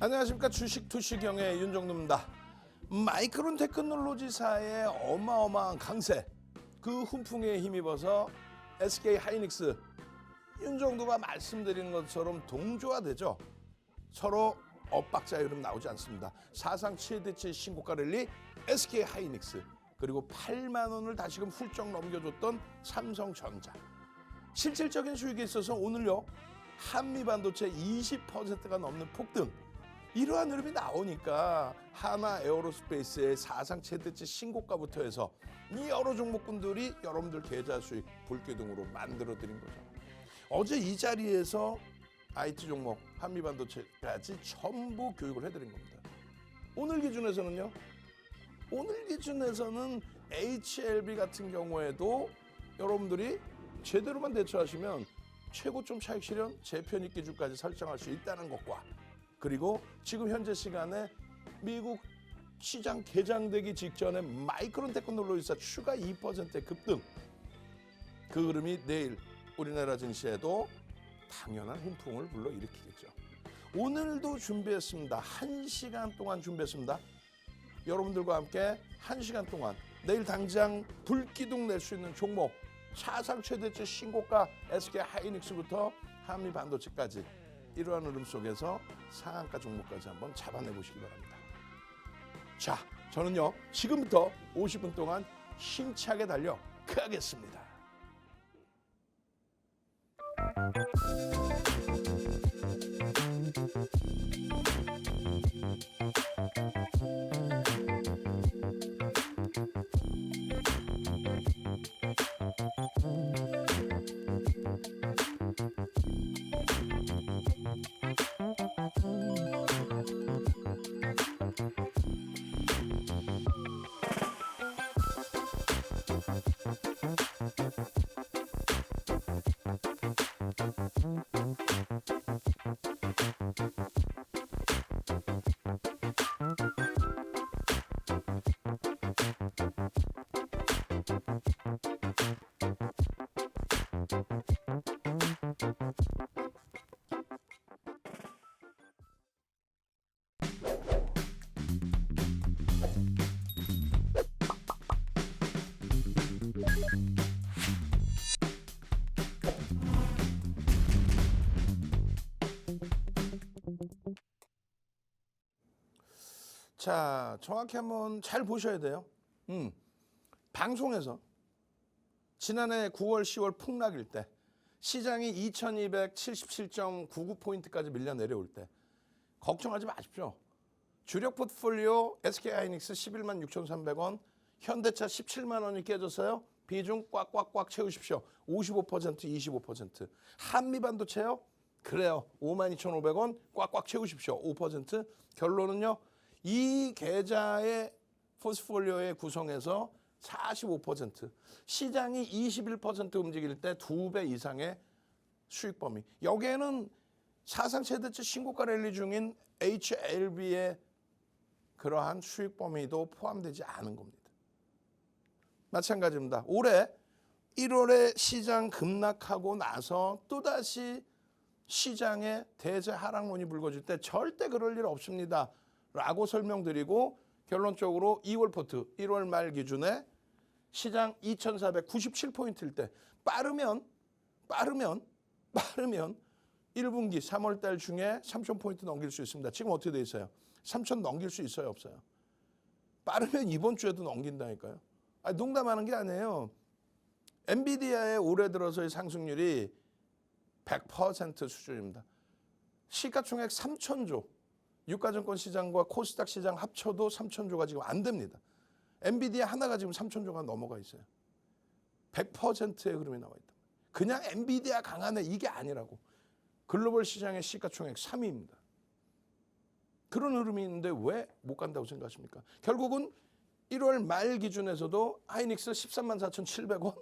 안녕하십니까. 주식 투시경의 윤정도입니다. 마이크론 테크놀로지사의 어마어마한 강세, 그 훈풍에 힘입어서 SK 하이닉스, 윤정도가 말씀드리는 것처럼 동조화되죠. 서로 엇박자 흐름 나오지 않습니다. 사상 최대치 신고가 랠리 SK 하이닉스, 그리고 8만 원을 다시금 훌쩍 넘겨줬던 삼성전자. 실질적인 수익에 있어서 오늘요, 한미반도체 20%가 넘는 폭등, 이러한 흐름이 나오니까 하나 에어로스페이스의 사상 최대치 신고가부터 해서 이 여러 종목군들이 여러분들 계좌 수익 불기둥으로 만들어드린 거죠. 어제 이 자리에서 IT 종목 한미반도체까지 전부 교육을 해드린 겁니다. 오늘 기준에서는요, 오늘 기준에서는 HLB 같은 경우에도 여러분들이 제대로만 대처하시면 최고점 차익 실현 재편입 기준까지 설정할 수 있다는 것과, 그리고 지금 현재 시간에 미국 시장 개장되기 직전에 마이크론 테크놀로지사 추가 2%의 급등, 그 흐름이 내일 우리나라 증시에도 당연한 훈풍을 불러일으키겠죠. 오늘도 준비했습니다. 1시간 동안 준비했습니다. 여러분들과 함께 1시간 동안 내일 당장 불기둥 낼 수 있는 종목, 사상 최대치 신고가 SK 하이닉스부터 한미반도체까지, 이러한 흐름 속에서 상한가 종목까지 한번 잡아내 보시기 바랍니다. 자, 저는요, 지금부터 50분 동안 힘차게 달려 가겠습니다. 자, 정확히 한번 잘 보셔야 돼요. 방송에서 지난해 9월, 10월 폭락일 때 시장이 2277.99포인트까지 밀려 내려올 때 걱정하지 마십시오. 주력 포트폴리오 SK 하이닉스 11만 6,300원, 현대차 17만 원이 깨졌어요. 비중 꽉꽉꽉 채우십시오. 55%, 25%. 한미반도체요? 그래요. 52,500원 꽉꽉 채우십시오. 5%. 결론은요, 이 계좌의 포트폴리오의 구성에서 45%, 시장이 21% 움직일 때 2배 이상의 수익 범위. 여기에는 사상 최대치 신고가 랠리 중인 HLB의 그러한 수익 범위도 포함되지 않은 겁니다. 마찬가지입니다. 올해 1월에 시장 급락하고 나서 또다시 시장에 대제 하락론이 불거질 때 절대 그럴 일 없습니다 라고 설명드리고, 결론적으로 2월 포트 1월 말 기준에 시장 2,497포인트일 때 빠르면 1분기 3월 달 중에 3,000포인트 넘길 수 있습니다. 지금 어떻게 돼 있어요? 3,000 넘길 수 있어요, 없어요? 빠르면 이번 주에도 넘긴다니까요. 아니, 농담하는 게 아니에요. 엔비디아의 올해 들어서의 상승률이 100% 수준입니다. 시가총액 3,000조, 유가증권 시장과 코스닥 시장 합쳐도 3,000조가 지금 안 됩니다. 엔비디아 하나가 지금 3,000조가 넘어가 있어요. 100%의 흐름이 나와 있다. 그냥 엔비디아 강하네 이게 아니라고. 글로벌 시장의 시가총액 3위입니다. 그런 흐름이 있는데 왜 못 간다고 생각하십니까? 결국은 1월 말 기준에서도 하이닉스 13만 4,700원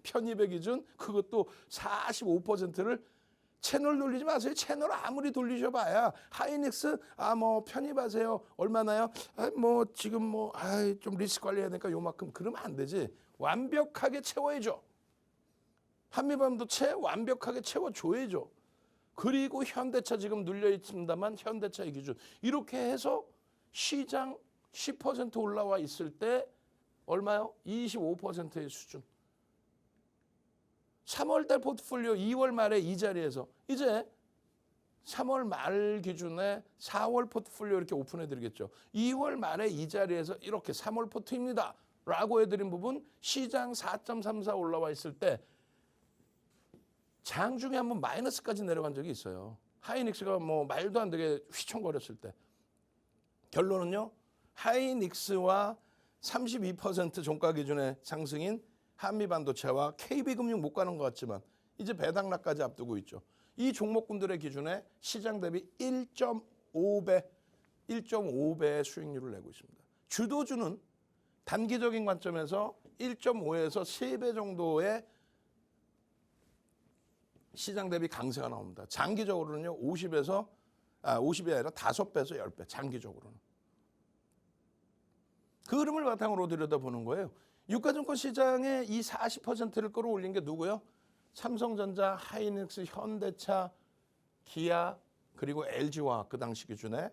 편입의 기준, 그것도 45%를 채널 돌리지 마세요. 채널 아무리 돌리셔봐야 하이닉스 뭐 편입하세요. 얼마나요? 지금 좀 리스크 관리해야 되니까 요만큼. 그러면 안 되지. 완벽하게 채워야죠. 한미반도체 완벽하게 채워줘야죠. 그리고 현대차 지금 눌려 있습니다만 현대차의 기준 이렇게 해서 시장 10% 올라와 있을 때 얼마요? 25%의 수준. 3월달 포트폴리오 2월 말에 이 자리에서 이제 3월 말 기준에 4월 포트폴리오 이렇게 오픈해 드리겠죠. 2월 말에 이 자리에서 이렇게 3월 포트입니다 라고 해드린 부분 시장 4.34 올라와 있을 때 장중에 한번 마이너스까지 내려간 적이 있어요. 하이닉스가 뭐 말도 안 되게 휘청거렸을 때. 결론은요. 하이닉스와 32% 종가 기준의 상승인 한미반도체와 KB금융 못 가는 것 같지만 이제 배당락까지 앞두고 있죠. 이 종목군들의 기준에 시장 대비 1.5배의 수익률을 내고 있습니다. 주도주는 단기적인 관점에서 1.5에서 3배 정도의 시장 대비 강세가 나옵니다. 장기적으로는요. 50이 아니라 5배에서 10배 장기적으로는. 그 흐름을 바탕으로 들여다보는 거예요. 유가증권 시장에 이 40%를 끌어올린 게 누구요? 삼성전자, 하이닉스, 현대차, 기아 그리고 LG화학 그 당시 기준에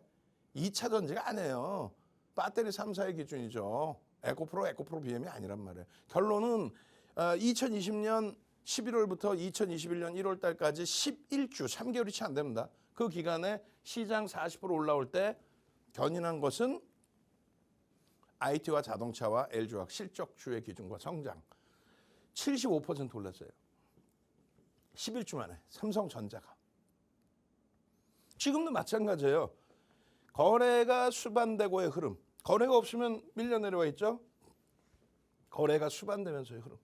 2차 전지가 아니에요. 배터리 3사의 기준이죠. 에코프로 BM이 아니란 말이에요. 결론은 2020년 11월부터 2021년 1월 달까지 11주, 3개월이 채 안 됩니다. 그 기간에 시장 40% 올라올 때 견인한 것은 IT와 자동차와 LG화학 실적주의 기준과 성장 75% 올랐어요. 11주 만에 삼성전자가. 지금도 마찬가지예요. 거래가 수반되고의 흐름. 거래가 없으면 밀려 내려와 있죠. 거래가 수반되면서의 흐름.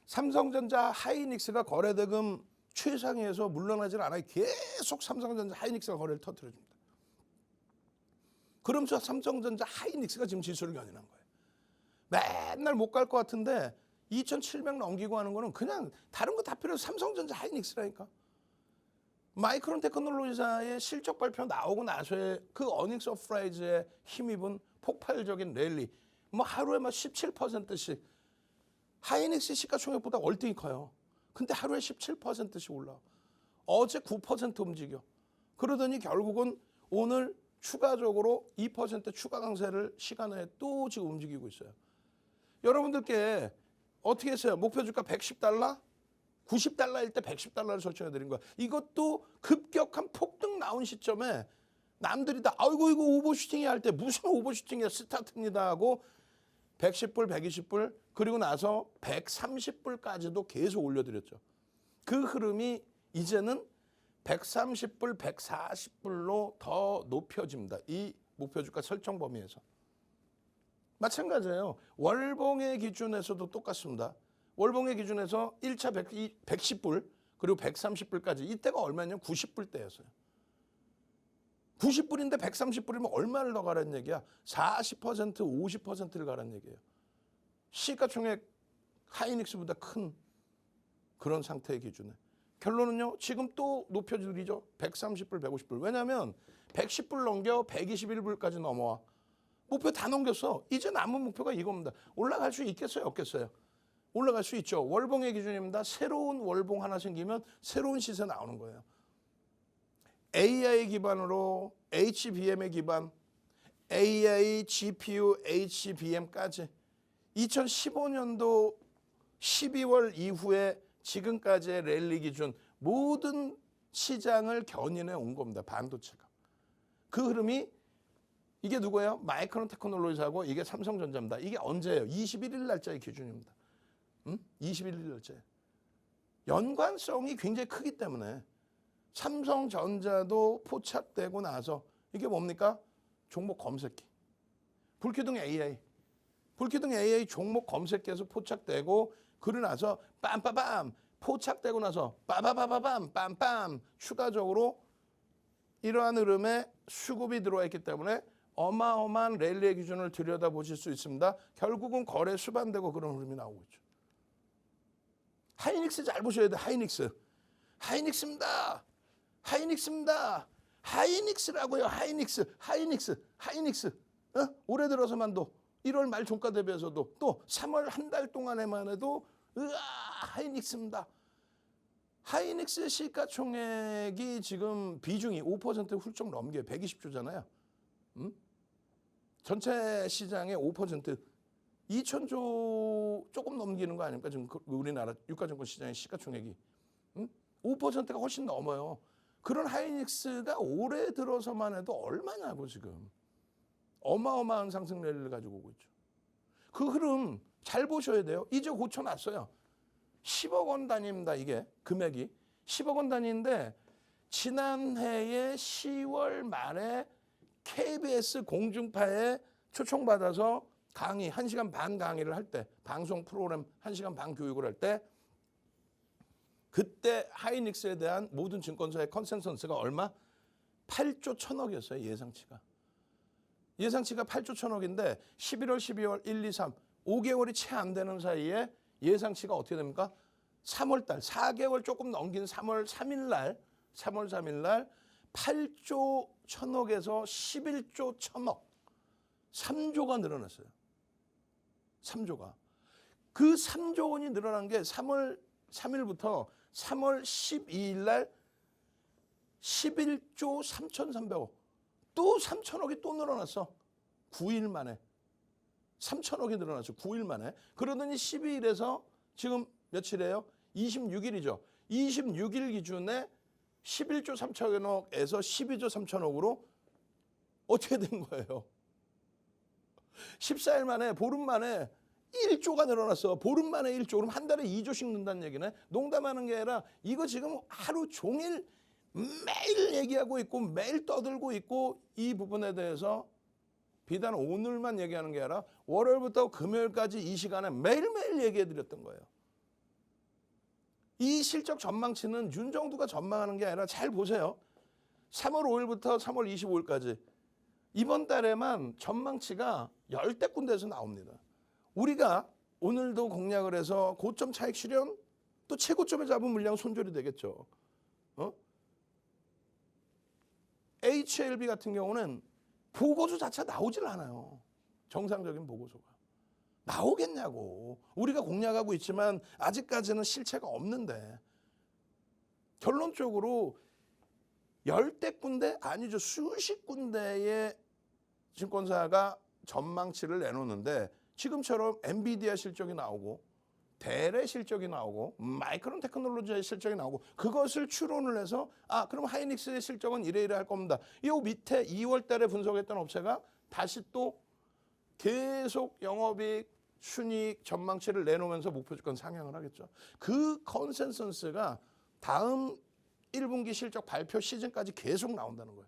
삼성전자 하이닉스가 거래대금 최상위에서 물러나질 않아요. 계속 삼성전자 하이닉스가 거래를 터뜨려줍니다. 그러면서 삼성전자 하이닉스가 지금 지수를 견인한 거예요. 맨날 못 갈 것 같은데 2,700 넘기고 하는 거는 그냥 다른 거 다 필요 없어. 삼성전자 하이닉스라니까. 마이크론 테크놀로지사의 실적 발표 나오고 나서의 그 어닝 서프라이즈에 힘입은 폭발적인 랠리. 뭐 하루에 막 17%씩. 하이닉스 시가총액보다 월등히 커요. 근데 하루에 17%씩 올라. 어제 9% 움직여. 그러더니 결국은 오늘 추가적으로 2% 추가 강세를 시간에 또 지금 움직이고 있어요. 여러분들께 어떻게 했어요? 목표 주가 110달러? 90달러일 때 110달러를 설정해 드린 거야. 이것도 급격한 폭등 나온 시점에 남들이 다 아이고 이거 오버슈팅이 할 때 무슨 오버슈팅이야 스타트입니다 하고 110불, 120불 그리고 나서 130불까지도 계속 올려드렸죠. 그 흐름이 이제는 130불, 140불로 더 높여집니다. 이 목표 주가 설정 범위에서. 마찬가지예요. 월봉의 기준에서도 똑같습니다. 월봉의 기준에서 1차 110불 그리고 130불까지 이때가 얼마냐면 90불대였어요. 90불인데 130불이면 얼마를 더 가라는 얘기야? 40%, 50%를 가라는 얘기예요. 시가총액 하이닉스보다 큰 그런 상태의 기준에. 결론은요. 지금 또 높여드리죠. 130불, 150불. 왜냐하면 110불 넘겨 121불까지 넘어와. 목표 다 넘겼어. 이제 남은 목표가 이겁니다. 올라갈 수 있겠어요? 없겠어요? 올라갈 수 있죠. 월봉의 기준입니다. 새로운 월봉 하나 생기면 새로운 시세 나오는 거예요. AI 기반으로 HBM의 기반, AI, GPU, HBM까지 2015년도 12월 이후에 지금까지의 랠리 기준 모든 시장을 견인해 온 겁니다. 반도체가. 그 흐름이 이게 누구예요? 마이크론 테크놀로지사고 이게 삼성전자입니다. 이게 언제예요? 21일 날짜의 기준입니다. 21일 날짜에. 연관성이 굉장히 크기 때문에 삼성전자도 포착되고 나서 이게 뭡니까? 종목 검색기. 불기둥 AI. 불기둥 AI 종목 검색기에서 포착되고 그러고 나서 빰빠밤 포착되고 나서 빠바바바밤 빰빰 추가적으로 이러한 흐름에 수급이 들어와 있기 때문에 어마어마한 랠리의 기준을 들여다보실 수 있습니다. 결국은 거래 수반되고 그런 흐름이 나오고 있죠. 하이닉스 잘 보셔야 돼요. 하이닉스. 하이닉스입니다. 하이닉스입니다. 하이닉스라고요. 하이닉스. 올해 들어서만도 1월 말 종가 대비해서도 또 3월 한 달 동안에만 해도 하이닉스입니다. 하이닉스의 시가총액이 지금 비중이 5% 훌쩍 넘게 120조잖아요. 전체 시장의 5% 2,000조 조금 넘기는 거 아닙니까? 지금 우리나라 유가증권 시장의 시가총액이 5%가 훨씬 넘어요. 그런 하이닉스가 올해 들어서만 해도 얼마냐고 지금 어마어마한 상승 랠리를 가지고 오고 있죠. 그 흐름 잘 보셔야 돼요. 이제 고쳐놨어요. 10억 원 단위입니다. 이게 금액이 10억 원 단위인데 지난해의 10월 말에 KBS 공중파에 초청받아서 강의 1시간 반 강의를 할 때 방송 프로그램 1시간 반 교육을 할 때 그때 하이닉스에 대한 모든 증권사의 컨센서스가 얼마? 8조 1천억이었어요. 예상치가. 예상치가 8조 1천억인데 11월, 12월, 1, 2, 3 5개월이 채 안 되는 사이에 예상치가 어떻게 됩니까? 3월 달 4개월 조금 넘긴 3월 3일 날 8조 1천억에서 11조 1천억 3조가 늘어났어요. 3조가. 그 3조 원이 늘어난 게 3월 3일부터 3월 12일 날 11조 3,300억. 또 3천억이 또 늘어났어. 9일 만에. 3천억이 늘어났어. 9일 만에. 그러더니 12일에서 지금 며칠이에요? 26일이죠. 26일 기준에 11조 3천억에서 12조 3천억으로 어떻게 된 거예요? 14일 만에 보름 만에 1조가 늘어났어. 보름 만에 1조. 그럼 한 달에 2조씩 는다는 얘기네. 농담하는 게 아니라 이거 지금 하루 종일 매일 얘기하고 있고 매일 떠들고 있고 이 부분에 대해서 비단 오늘만 얘기하는 게 아니라 월요일부터 금요일까지 이 시간에 매일매일 얘기해 드렸던 거예요. 이 실적 전망치는 윤정두가 전망하는 게 아니라 잘 보세요. 3월 5일부터 3월 25일까지 이번 달에만 전망치가 10대 군데에서 나옵니다. 우리가 오늘도 공략을 해서 고점 차익 실현 또 최고점에 잡은 물량 손절이 되겠죠. HLB 같은 경우는 보고서 자체가 나오질 않아요. 정상적인 보고서가. 나오겠냐고. 우리가 공략하고 있지만 아직까지는 실체가 없는데 결론적으로 10대 군데 아니죠. 수십 군데의 증권사가 전망치를 내놓는데 지금처럼 엔비디아 실적이 나오고 델의 실적이 나오고 마이크론 테크놀로지의 실적이 나오고 그것을 추론을 해서 그럼 하이닉스의 실적은 이래 할 겁니다. 이 밑에 2월 달에 분석했던 업체가 다시 또 계속 영업이익, 순이익 전망치를 내놓으면서 목표주권 상향을 하겠죠. 그 컨센서스가 다음 1분기 실적 발표 시즌까지 계속 나온다는 거예요.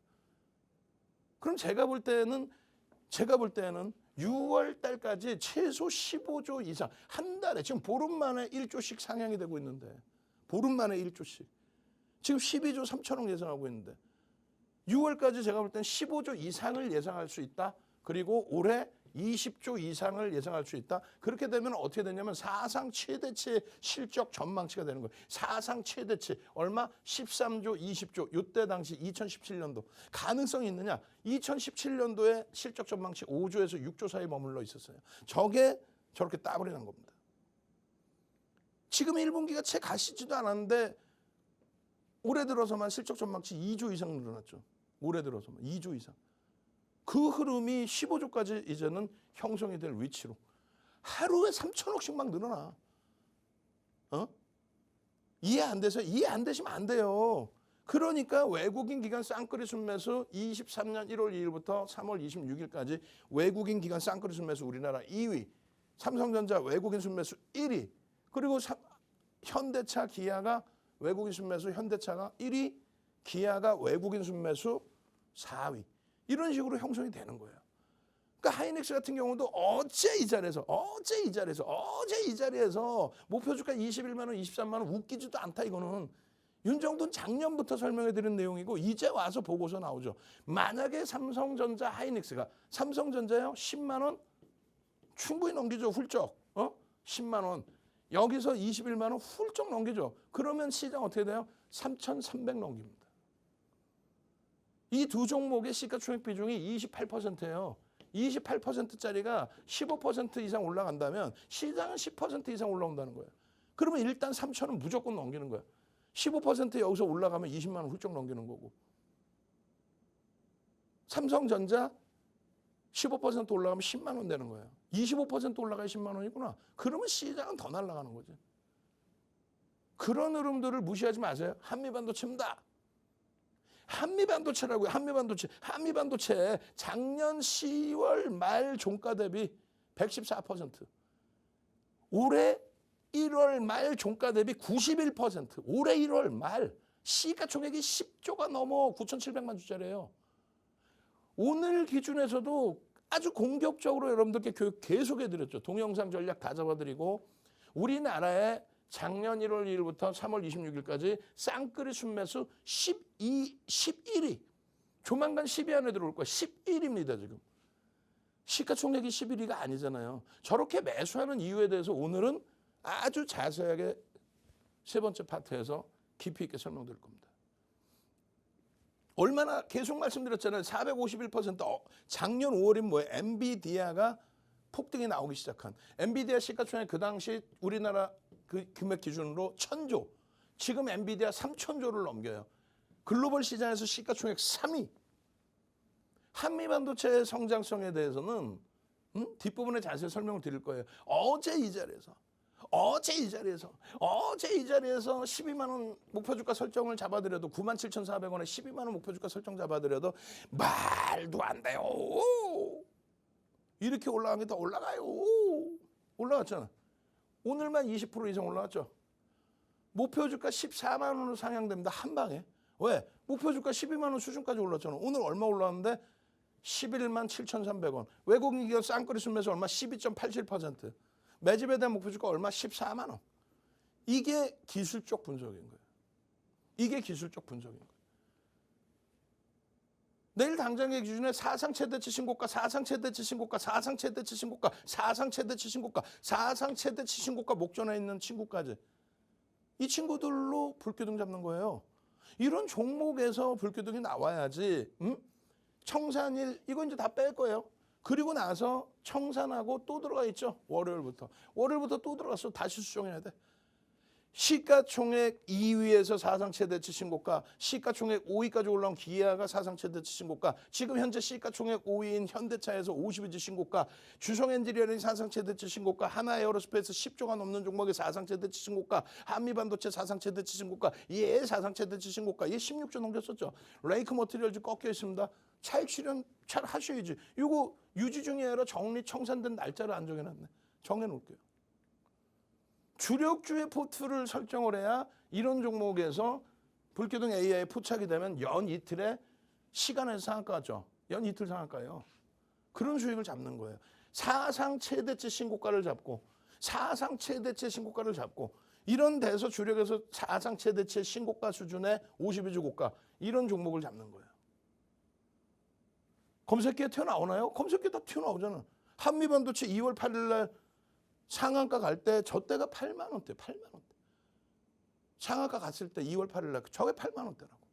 그럼 제가 볼 때는 6월 달까지 최소 15조 이상 한 달에 지금 보름 만에 1조씩 상향이 되고 있는데 보름 만에 1조씩 지금 12조 3천억 예상하고 있는데 6월까지 제가 볼 때는 15조 이상을 예상할 수 있다. 그리고 올해 20조 이상을 예상할 수 있다. 그렇게 되면 어떻게 되냐면 사상 최대치 실적 전망치가 되는 거예요. 사상 최대치 얼마? 13조, 20조. 이때 당시 2017년도. 가능성이 있느냐? 2017년도에 실적 전망치 5조에서 6조 사이에 머물러 있었어요. 저게 저렇게 따블이 난 겁니다. 지금 1분기가 채 가시지도 않았는데 올해 들어서만 실적 전망치 2조 이상 늘어났죠. 올해 들어서만 2조 이상. 그 흐름이 15조까지 이제는 형성이 될 위치로 하루에 3천억씩 막 늘어나. 이해 안 돼서 이해 안 되시면 안 돼요. 그러니까 외국인 기관 쌍끌이 순매수 23년 1월 2일부터 3월 26일까지 외국인 기관 쌍끌이 순매수 우리나라 2위, 삼성전자 외국인 순매수 1위, 그리고 현대차, 기아가 외국인 순매수 현대차가 1위, 기아가 외국인 순매수 4위. 이런 식으로 형성이 되는 거예요. 그러니까 하이닉스 같은 경우도 어제 이 자리에서 목표 주가 21만 원, 23만 원 웃기지도 않다. 이거는 윤정도는 작년부터 설명해 드린 내용이고 이제 와서 보고서 나오죠. 만약에 삼성전자 하이닉스가 삼성전자요 10만 원 충분히 넘기죠. 훌쩍 10만 원 여기서 21만 원 훌쩍 넘기죠. 그러면 시장 어떻게 돼요? 3,300 넘깁니다. 이 두 종목의 시가총액 비중이 28%예요. 28%짜리가 15% 이상 올라간다면 시장은 10% 이상 올라온다는 거예요. 그러면 일단 3천은 무조건 넘기는 거예요. 15% 여기서 올라가면 20만 원 훌쩍 넘기는 거고. 삼성전자 15% 올라가면 10만 원 되는 거예요. 25% 올라가야 10만 원이구나. 그러면 시장은 더 날아가는 거지. 그런 흐름들을 무시하지 마세요. 한미반도체입니다. 한미반도체라고요. 한미반도체. 한미반도체 작년 10월 말 종가 대비 114%. 올해 1월 말 종가 대비 91%. 올해 1월 말 시가총액이 10조가 넘어 9,700만 주짜리예요. 오늘 기준에서도 아주 공격적으로 여러분들께 교육 계속해드렸죠. 동영상 전략 다 잡아드리고 우리나라에 작년 1월 1일부터 3월 26일까지 쌍끌이 순매수 11위. 조만간 10위 안에 들어올 거야. 11위입니다 지금. 시가총액이 11위가 아니잖아요. 저렇게 매수하는 이유에 대해서 오늘은 아주 자세하게 세 번째 파트에서 깊이 있게 설명드릴 겁니다. 얼마나 계속 말씀드렸잖아요. 451%. 작년 5월인 뭐예요? 엔비디아가 폭등이 나오기 시작한. 엔비디아 시가총액 그 당시 우리나라 그 금액 기준으로 1,000조. 지금 엔비디아 3,000조를 넘겨요. 글로벌 시장에서 시가총액 3위. 한미반도체의 성장성에 대해서는 뒷부분에 자세히 설명을 드릴 거예요. 어제 이 자리에서 12만 원 목표주가 설정을 잡아드려도 97,400원에 12만 원 목표주가 설정 잡아드려도 말도 안 돼요. 이렇게 올라간 게 더 올라가요. 올라갔잖아. 오늘만 20% 이상 올라갔죠. 목표주가 14만 원으로 상향됩니다. 한 방에. 왜? 목표주가 12만 원 수준까지 올랐잖아. 오늘 얼마 올랐는데? 11만 7,300원. 외국인 기업 쌍끌이 순매수 얼마? 12.87%. 매집에 대한 목표주가 얼마? 14만 원. 이게 기술적 분석인 거예요. 이게 기술적 분석인 거예요. 내일 당장의 기준에 사상 최대치 신고가, 사상 최대치 신고가, 사상 최대치 신고가, 사상 최대치 신고가, 사상 최대치 신고가 목전에 있는 친구까지. 이 친구들로 불규등 잡는 거예요. 이런 종목에서 불규등이 나와야지. 청산일 이거 이제 다 뺄 거예요. 그리고 나서 청산하고 또 들어가 있죠. 월요일부터 또 들어갔어. 다시 수정해야 돼. 시가총액 2위에서 사상 최대치 신고가, 시가총액 5위까지 올라온 기아가 사상 최대치 신고가, 지금 현재 시가총액 5위인 현대차에서 50위지 신고가, 주성엔지니어링 사상 최대치 신고가, 하나에어로스페이스 10조가 넘는 종목의 사상 최대치 신고가, 한미반도체 사상 최대치 신고가, 얘 사상 최대치 신고가, 얘 16조 넘겼었죠. 레이크 머티리얼즈 꺾여 있습니다. 차익 실현 잘 하셔야지. 이거 유지 중이 아니라 정리 청산된 날짜를 안 정해놨네. 정해놓을게요. 주력주의 포트를 설정을 해야 이런 종목에서 불규등 AI에 포착이 되면 연 이틀에 시간에서 상한가죠. 연 이틀 상한가예요. 그런 수익을 잡는 거예요. 사상 최대치 신고가를 잡고 이런 데서 주력에서 사상 최대치 신고가 수준의 52주 고가 이런 종목을 잡는 거예요. 검색기에 튀어나오나요? 검색기에 다 튀어나오잖아. 한미반도체 2월 8일 날 상한가 갈 때 저 때가 8만 원대, 8만 원대. 상한가 갔을 때 2월 8일 날 저게 8만 원대라고.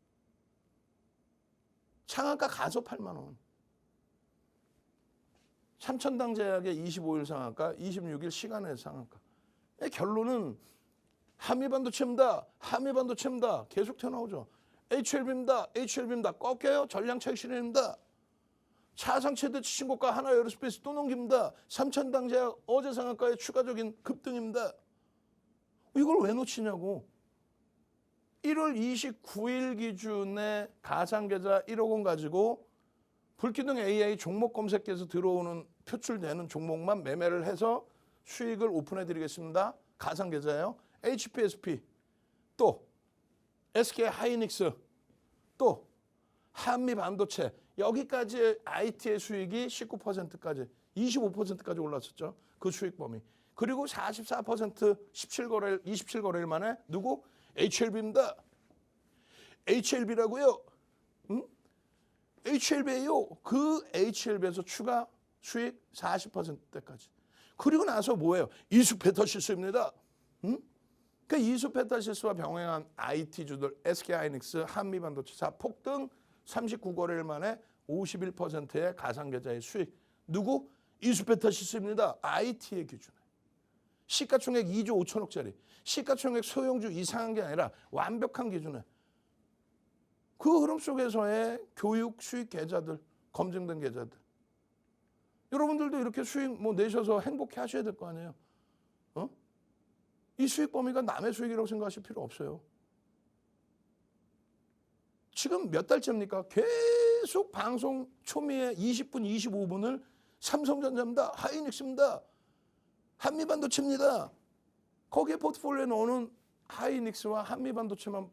상한가 가서 8만 원. 삼천당 제약의 25일 상한가, 26일 시간의 상한가. 결론은 한미반도체입니다. 계속 튀어나오죠. HLB입니다. 꺾여요. 전량 차익 실현입니다. 사상 최대치 신고가 하나에어로스페이스 또 넘깁니다. 삼천당 제약 어제 상한가의 추가적인 급등입니다. 이걸 왜 놓치냐고. 1월 29일 기준에 가상계좌 1억 원 가지고 불규등 AI 종목 검색기에서 들어오는 표출되는 종목만 매매를 해서 수익을 오픈해 드리겠습니다. 가상계좌예요. HPSP 또 SK 하이닉스 또 한미반도체 여기까지 IT의 수익이 19%까지 25%까지 올랐었죠. 그 수익 범위. 그리고 44% 27거래일 만에 누구? HLB입니다. HLB라고요. HLB예요. 그 HLB에서 추가 수익 40%대까지. 그리고 나서 뭐예요? 이수페터시스입니다. 그 이수페터시스와 병행한 IT주들 SK하이닉스, 한미반도체사 폭등 39거래일 만에 51%의 가상계좌의 수익. 누구? 이수페터시스입니다. IT의 기준에. 시가총액 2조 5천억짜리. 시가총액 소형주 이상한 게 아니라 완벽한 기준에. 그 흐름 속에서의 교육 수익 계좌들, 검증된 계좌들. 여러분들도 이렇게 수익 뭐 내셔서 행복해 하셔야 될 거 아니에요. 이 수익 범위가 남의 수익이라고 생각하실 필요 없어요. 지금 몇 달째입니까? 계속 방송 초미에 20분, 25분을 삼성전자입니다. 하이닉스입니다. 한미반도체입니다. 거기에 포트폴리오에 넣어놓은 하이닉스와 한미반도체만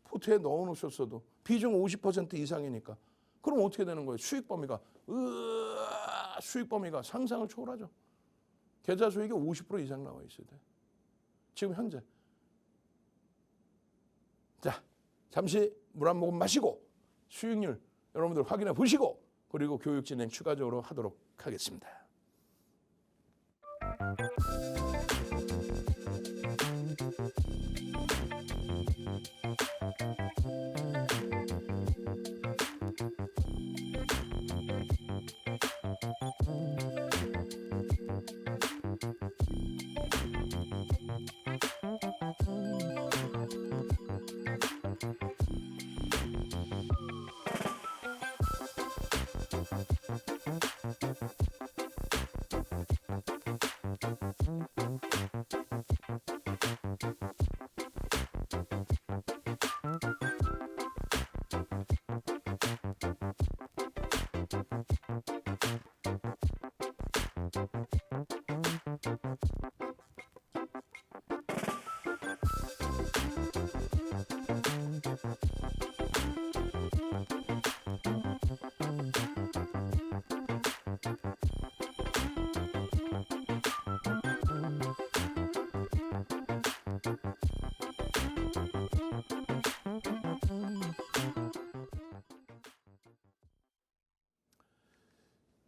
포트에 넣어놓으셨어도 비중 50% 이상이니까. 그럼 어떻게 되는 거예요? 수익 범위가 수익 범위가 상상을 초월하죠. 계좌 수익이 50% 이상 나와 있어야 돼. 지금 현재. 자, 잠시 물 한 모금 마시고 수익률 여러분들 확인해 보시고 그리고 교육 진행 추가적으로 하도록 하겠습니다.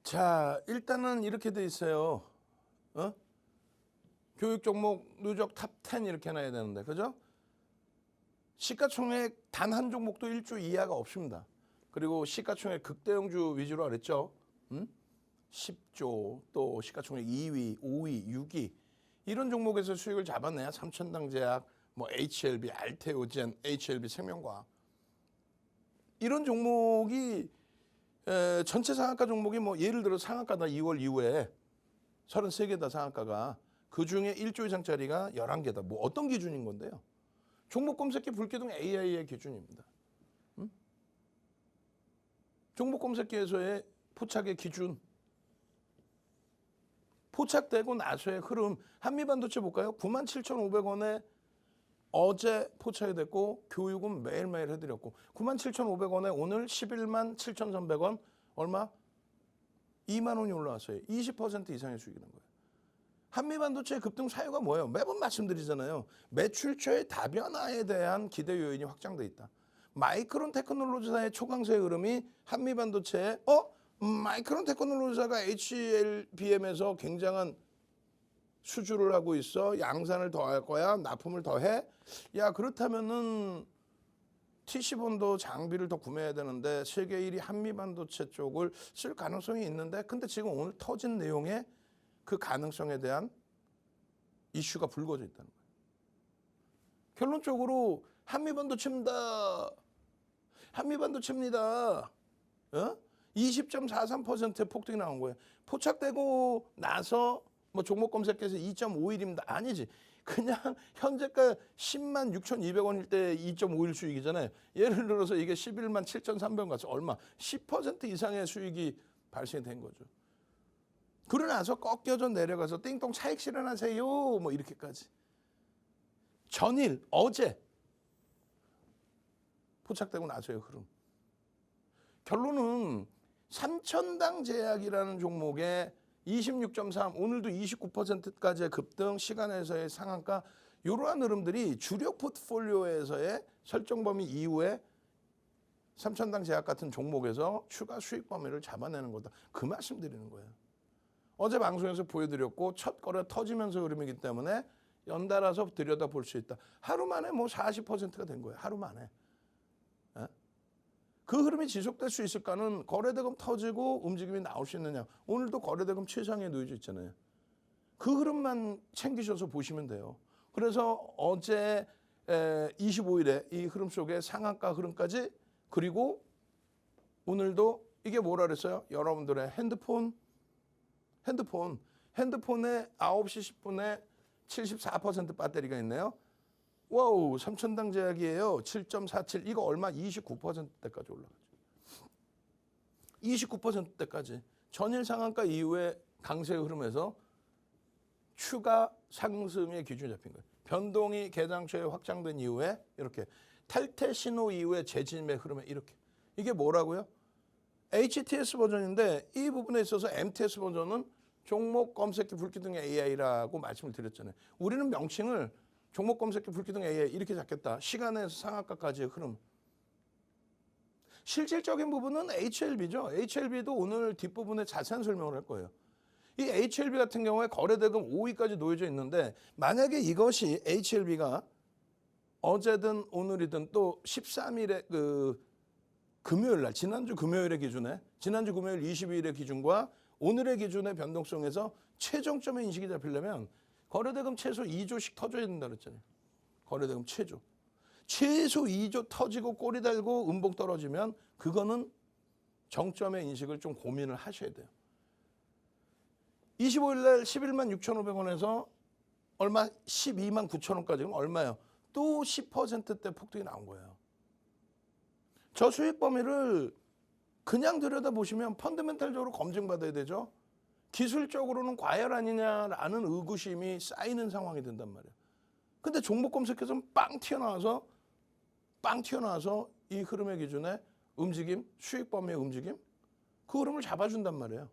자, 일단은 이렇게 돼 있어요. 교육 종목 누적 탑 10 이렇게 해놔야 되는데, 그죠? 시가총액 단 한 종목도 1조 이하가 없습니다. 그리고 시가총액 극대형주 위주로 그랬죠. 10조, 또 시가총액 2위, 5위, 6위 이런 종목에서 수익을 잡아내야 삼천당 제약, 뭐 HLB, 알테오젠, HLB 생명과학 이런 종목이 전체 상한가 종목이 뭐 예를 들어 상한가다 2월 이후에 33개다 상한가가 그중에 1조 이상짜리가 11개다. 뭐 어떤 기준인 건데요? 종목 검색기 불기둥 AI의 기준입니다. 종목 검색기에서의 포착의 기준. 포착되고 나서의 흐름. 한미반도체 볼까요? 97,500원에 어제 포착이 됐고 교육은 매일매일 해드렸고 97,500원에 오늘 117,300원 얼마? 2만 원이 올라왔어요. 20% 이상의 수익이 난 거예요. 한미반도체 급등 사유가 뭐예요? 매번 말씀드리잖아요. 매출처의 다변화에 대한 기대 요인이 확장돼 있다. 마이크론 테크놀로지사의 초강세의 흐름이 한미반도체에 마이크론 테크놀로지사가 HLBM에서 굉장한 수주를 하고 있어. 양산을 더 할 거야. 납품을 더 해. 야, 그렇다면은 TC본도 장비를 더 구매해야 되는데 세계 1위 한미반도체 쪽을 쓸 가능성이 있는데 근데 지금 오늘 터진 내용에 그 가능성에 대한 이슈가 불거져 있다는 거예요. 결론적으로 한미반도체입니다. 한미반도체입니다. 20.43%의 폭등이 나온 거예요. 포착되고 나서 뭐 종목 검색해서 2.51입니다. 아니지. 그냥 현재가 10만 6,200원일 때 2.51 수익이잖아요. 예를 들어서 이게 11만 7,300원 가서 얼마? 10% 이상의 수익이 발생된 거죠. 그러고 나서 꺾여져 내려가서 띵동 차익 실현하세요. 뭐 이렇게까지. 전일, 어제 포착되고 나서의 흐름. 결론은 삼천당 제약이라는 종목에 26.3 오늘도 29%까지의 급등 시간에서의 상한가 이러한 흐름들이 주력 포트폴리오에서의 설정 범위 이후에 삼천당 제약 같은 종목에서 추가 수익 범위를 잡아내는 거다. 그 말씀 드리는 거예요. 어제 방송에서 보여드렸고 첫 거래 터지면서 흐름이기 때문에 연달아서 들여다볼 수 있다. 하루 만에 뭐 40%가 된 거예요. 하루 만에. 그 흐름이 지속될 수 있을까는 거래대금 터지고 움직임이 나올 수 있느냐. 오늘도 거래대금 최상에 놓여져 있잖아요. 그 흐름만 챙기셔서 보시면 돼요. 그래서 어제 25일에 이 흐름 속에 상한가 흐름까지, 그리고 오늘도 이게 뭐라 그랬어요? 여러분들의 핸드폰에 9시 10분에 74% 배터리가 있네요. 와우, 3천당 제약이에요. 7.47. 이거 얼마? 29%대까지 올라가죠. 29%대까지. 전일 상한가 이후에 강세 흐름에서 추가 상승의 기준이 잡힌 거예요. 변동이 개장초에 확장된 이후에 이렇게 탈퇴 신호 이후에 재진입의 흐름에 이렇게. 이게 뭐라고요? HTS 버전인데 이 부분에 있어서 MTS 버전은 종목 검색기 불기둥 AI라고 말씀을 드렸잖아요. 우리는 명칭을 종목 검색기 불기둥 AI 이렇게 잡겠다. 시간에서 상한가까지의 흐름. 실질적인 부분은 HLB죠. HLB도 오늘 뒷부분에 자세한 설명을 할 거예요. 이 HLB 같은 경우에 거래대금 5위까지 놓여져 있는데, 만약에 이것이 HLB가 어제든 오늘이든 또 13일에 금요일 날, 지난주 금요일의 기준에, 지난주 금요일 22일의 기준과 오늘의 기준의 변동성에서 최종점의 인식이 잡히려면 거래대금 최소 2조씩 터져야 된다 그랬잖아요. 거래대금 최소 2조 터지고 꼬리 달고 음봉 떨어지면 그거는 정점의 인식을 좀 고민을 하셔야 돼요. 25일 날 11만 6,500원에서 얼마? 12만 9천원까지. 그럼 얼마예요? 또 10%대 폭등이 나온 거예요. 저 수익 범위를 그냥 들여다보시면 펀더멘탈적으로 검증받아야 되죠. 기술적으로는 과열 아니냐라는 의구심이 쌓이는 상황이 된단 말이에요. 근데 종목 검색해서 빵 튀어나와서 이 흐름의 기준에 움직임, 수익 범위의 움직임, 그 흐름을 잡아준단 말이에요.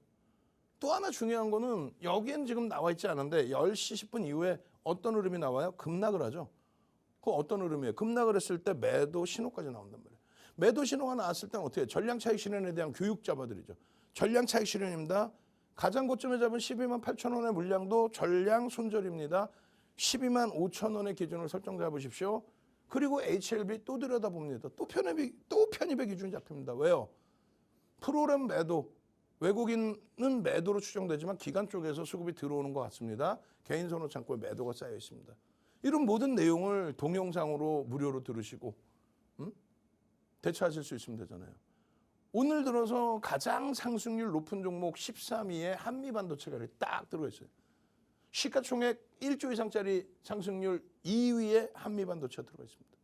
또 하나 중요한 거는 여기엔 지금 나와 있지 않은데 10시 10분 이후에 어떤 흐름이 나와요? 급락을 하죠. 그 어떤 흐름이에요? 급락을 했을 때 매도 신호까지 나온단 말이에요. 매도 신호가 나왔을 때는 어떻게 해요? 전량 차익 실현에 대한 교육 잡아드리죠. 전량 차익 실현입니다. 가장 고점에 잡은 12만 8천 원의 물량도 전량 손절입니다. 12만 5천 원의 기준을 설정 잡으십시오. 그리고 HLB 또 들여다봅니다. 또 편입의 기준이 잡힙니다. 왜요? 프로그램 매도, 외국인은 매도로 추정되지만 기관 쪽에서 수급이 들어오는 것 같습니다. 개인 선호 창고에 매도가 쌓여 있습니다. 이런 모든 내용을 동영상으로 무료로 들으시고 대처하실 수 있으면 되잖아요. 오늘 들어서 가장 상승률 높은 종목 13위에 한미반도체가 딱 들어가 있어요. 시가총액 1조 이상짜리 상승률 2위에 한미반도체가 들어가 있습니다.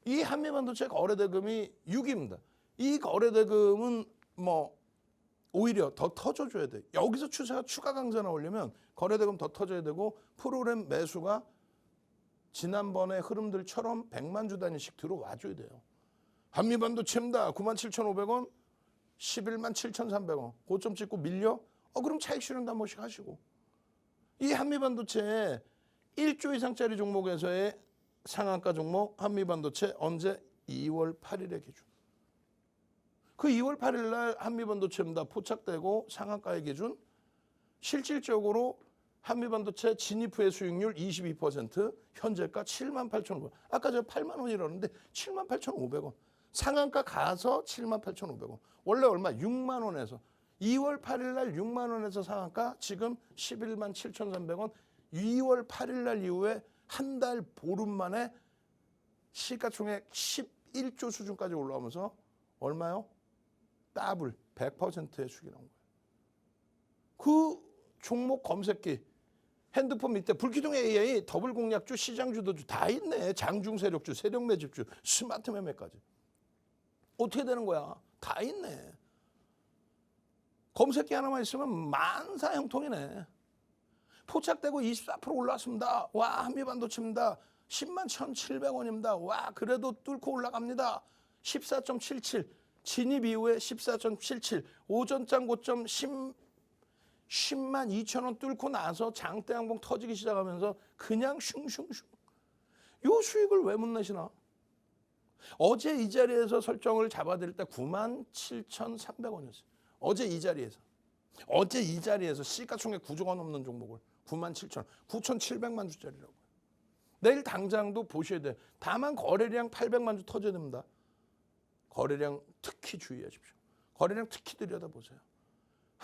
이 한미반도체 거래대금이 6위입니다. 이 거래대금은 오히려 더 터져줘야 돼. 여기서 추세가 추가 강세 나오려면 거래대금 더 터져야 되고, 프로그램 매수가 지난번의 흐름들처럼 100만 주 단위씩 들어와줘야 돼요. 한미반도체입니다. 97,500원, 11만 7,300원. 고점 찍고 밀려? 그럼 차익 실현도 한 번씩 하시고. 이 한미반도체 1조 이상짜리 종목에서의 상한가 종목 한미반도체 언제? 2월 8일의 기준. 그 2월 8일 날 한미반도체입니다. 포착되고 상한가의 기준. 실질적으로 한미반도체 진입 후의 수익률 22%, 현재가 78,500원. 아까 제가 8만 원이라는데 78,500원. 상한가 가서 78,500원. 원래 얼마? 6만 원에서. 2월 8일 날 6만 원에서 상한가, 지금 11만 7,300원. 2월 8일 날 이후에 한 달 보름 만에 시가총액 11조 수준까지 올라오면서 얼마요? 더블 100%의 수익이 나온 거예요. 그 종목 검색기 핸드폰 밑에 불기둥 AI, 더블 공략주, 시장 주도주 다 있네. 장중 세력주, 세력 매집주, 스마트 매매까지. 어떻게 되는 거야? 다 있네. 검색기 하나만 있으면 만사 형통이네. 포착되고 24% 올랐습니다. 와, 한미반도체입니다. 10만 1,700원입니다. 와, 그래도 뚫고 올라갑니다. 14.77. 진입 이후에 14.77. 오전장 고점 10만 2천 원 뚫고 나서 장대 항봉 터지기 시작하면서 그냥 슝슝슝. 요 수익을 왜 못 내시나? 어제 이 자리에서 설정을 잡아드릴 때 97,300원이었어요. 어제 이 자리에서 시가총액 9조가 넘는 종목을 97,000원, 9,700만 주짜리라고요. 내일 당장도 보셔야 돼요. 다만 거래량 800만 주 터져야 됩니다. 거래량 특히 주의하십시오. 거래량 특히 들여다보세요.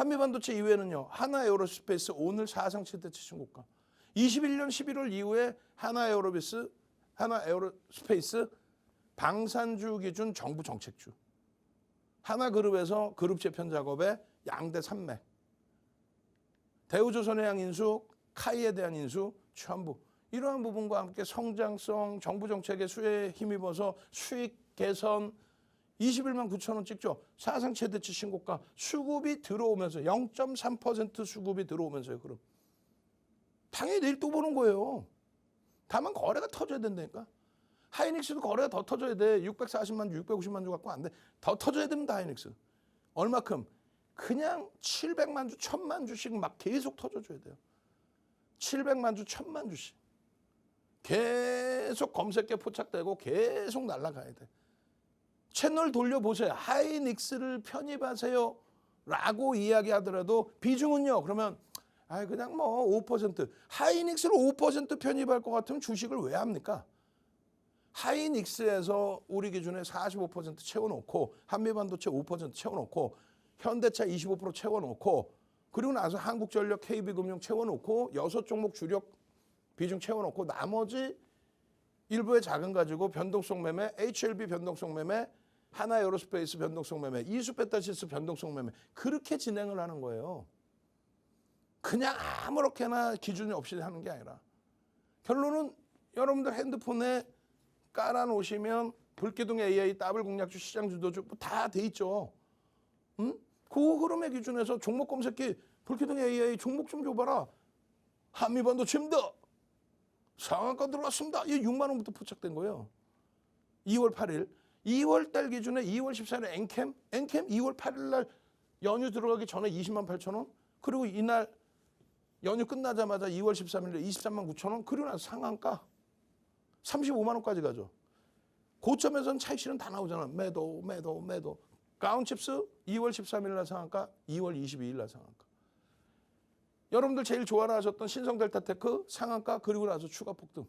한미반도체 이외에는요. 하나에어로스페이스 오늘 사상 최대치 신고가. 21년 11월 이후에 하나에어로스페이스 방산주 기준 정부 정책주. 하나그룹에서 그룹 재편 작업에 양대 산맥. 대우조선해양 인수, 카이에 대한 인수, 전부. 이러한 부분과 함께 성장성, 정부 정책의 수혜에 힘입어서 수익 개선 21만 9천 원 찍죠. 사상 최대치 신고가. 수급이 들어오면서 0.3% 수급이 들어오면서요. 그럼 당연히 내일 또 보는 거예요. 다만 거래가 터져야 된다니까. 하이닉스도 거래가 더 터져야 돼. 640만 주, 650만 주 갖고 안 돼. 더 터져야 됩니다. 하이닉스. 얼마큼? 그냥 700만 주, 1000만 주씩 막 계속 터져줘야 돼요. 700만 주, 1000만 주씩. 계속 검색에 포착되고 계속 날아가야 돼. 채널 돌려보세요. 하이닉스를 편입하세요. 라고 이야기하더라도 비중은요. 그러면 그냥 뭐 5%. 하이닉스를 5% 편입할 것 같으면 주식을 왜 합니까? 하이닉스에서 우리 기준에 45% 채워놓고 한미반도체 5% 채워놓고 현대차 25% 채워놓고 그리고 나서 한국전력, KB금융 채워놓고 6종목 주력 비중 채워놓고 나머지 일부의 자금 가지고 변동성 매매, HLB 변동성 매매, 하나에어로스페이스 변동성 매매, 이수페타시스 변동성 매매 그렇게 진행을 하는 거예요. 그냥 아무렇게나 기준이 없이 하는 게 아니라 결론은 여러분들 핸드폰에 깔아놓으시면 불기둥 AI, 더블 공략주, 시장 주도주 다 돼 있죠. 응? 그 흐름의 기준에서 종목 검색기 불기둥 AI 종목 좀 줘봐라. 한미반도체입니다. 상한가 들어왔습니다. 이 6만 원부터 포착된 거예요. 2월 8일. 2월 달 기준에 2월 14일 엔캠 2월 8일 날 연휴 들어가기 전에 20만 8천 원. 그리고 이날 연휴 끝나자마자 2월 13일 23만 9천 원. 그리고 나서 상한가 35만 원까지 가죠. 고점에서는 차익실은 다 나오잖아. 매도. 가온칩스 2월 13일 날 상한가, 2월 22일 날 상한가. 여러분들 제일 좋아하셨던 신성델타테크 상한가 그리고 나서 추가 폭등.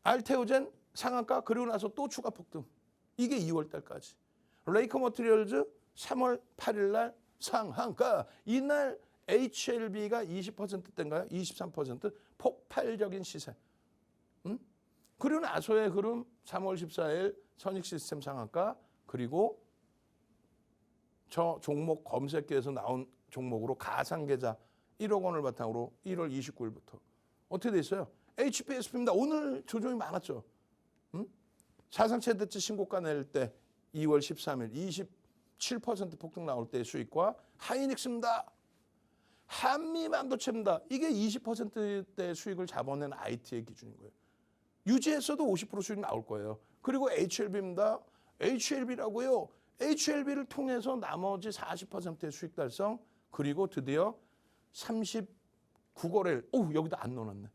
알테오젠 상한가 그리고 나서 또 추가 폭등. 이게 2월 달까지. 레이커 머티리얼즈 3월 8일 날 상한가. 이날 HLB가 20%대인가요? 23% 폭발적인 시세. 응? 그리고 나서의 흐름 3월 14일 선익시스템 상한가 그리고 저 종목 검색기에서 나온 종목으로 가상계좌 1억 원을 바탕으로 1월 29일부터 어떻게 돼 있어요? HPSP입니다. 오늘 조정이 많았죠. 응? 사상 최대치 신고가 낼 때 2월 13일 27% 폭등 나올 때 수익과 하이닉스입니다. 한미반도체입니다. 이게 20%대 수익을 잡아낸 IT의 기준인 거예요. 유지했어도 50% 수익 나올 거예요. 그리고 HLB입니다. HLB라고요. HLB를 통해서 나머지 40%의 수익 달성 그리고 드디어 39거래일 여기다 안 넣어놨네.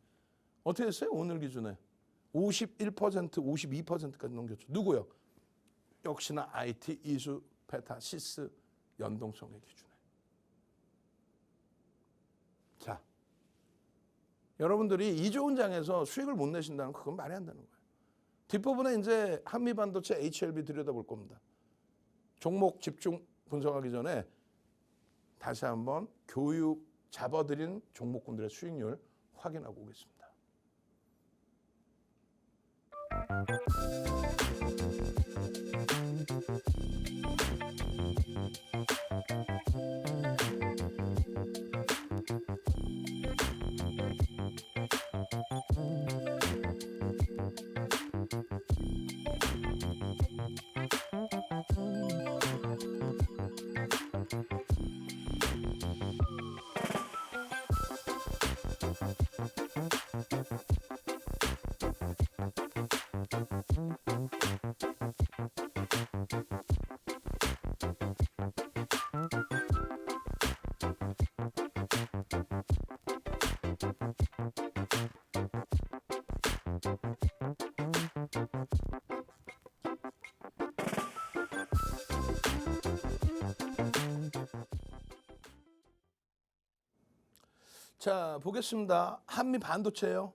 어떻게 됐어요? 오늘 기준에 51%, 52%까지 넘겼죠. 누구요? 역시나 IT, 이수, 페타, 시스 연동성의 기준에. 자, 여러분들이 이 좋은 장에서 수익을 못 내신다는 그건 말이 안 되는 거예요. 뒷부분에 이제 한미반도체 HLB 들여다볼 겁니다. 종목 집중 분석하기 전에 다시 한번 교육 잡아들인 종목군들의 수익률 확인하고 오겠습니다. 자, 보겠습니다. 한미반도체예요.